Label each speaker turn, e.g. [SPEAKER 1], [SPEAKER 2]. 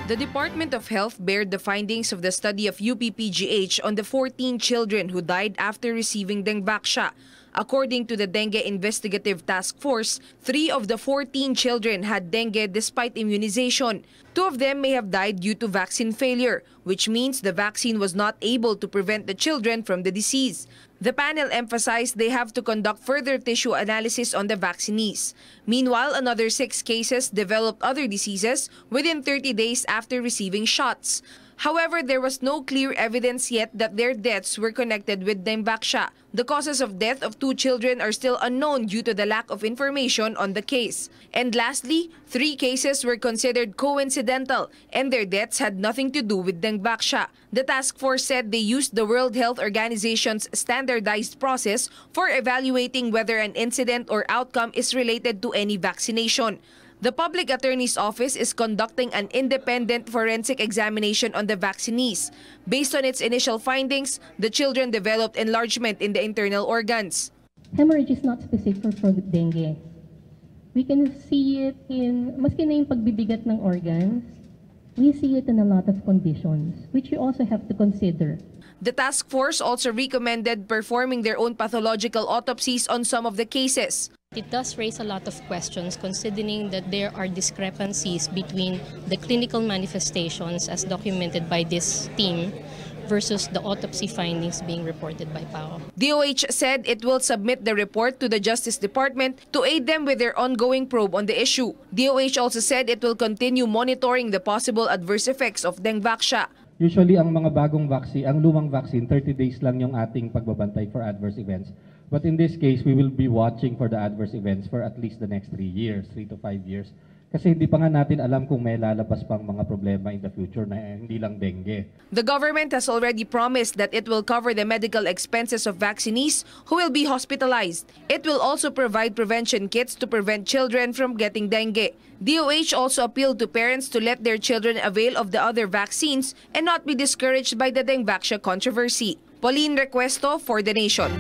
[SPEAKER 1] The Department of Health bared the findings of the study of UPPGH on the 14 children who died after receiving Dengvaxia. According to the Dengue Investigative Task Force, 3 of the 14 children had dengue despite immunization. 2 of them may have died due to vaccine failure, which means the vaccine was not able to prevent the children from the disease. The panel emphasized they have to conduct further tissue analysis on the vaccinees. Meanwhile, another 6 cases developed other diseases within 30 days after receiving shots. However, there was no clear evidence yet that their deaths were connected with Dengvaxia. The causes of death of 2 children are still unknown due to the lack of information on the case. And lastly, 3 cases were considered coincidental and their deaths had nothing to do with Dengvaxia. The task force said they used the World Health Organization's standardized process for evaluating whether an incident or outcome is related to any vaccination. The Public Attorney's Office is conducting an independent forensic examination on the vaccinees. Based on its initial findings, the children developed enlargement in the internal organs.
[SPEAKER 2] Hemorrhage is not specific for dengue. We can see it in, maski na yung pagbibigat ng organs, we see it in a lot of conditions, which you also have to consider.
[SPEAKER 1] The task force also recommended performing their own pathological autopsies on some of the cases.
[SPEAKER 3] It does raise a lot of questions considering that there are discrepancies between the clinical manifestations as documented by this team versus the autopsy findings being reported by PAO.
[SPEAKER 1] DOH said it will submit the report to the Justice Department to aid them with their ongoing probe on the issue. DOH also said it will continue monitoring the possible adverse effects of Dengvaxia.
[SPEAKER 4] Usually, ang mga bagong vaccine, ang lumang vaccine, 30 days lang yung ating pagbabantay for adverse events. But in this case, we will be watching for the adverse events for at least the next 3 years, 3 to 5 years. Kasi hindi pa nga natin alam kung may lalabas pang mga problema in the future na hindi lang dengue.
[SPEAKER 1] The government has already promised that it will cover the medical expenses of vaccinees who will be hospitalized. It will also provide prevention kits to prevent children from getting dengue. DOH also appealed to parents to let their children avail of the other vaccines and not be discouraged by the Dengvaxia controversy. Pauline Requesto for The Nation.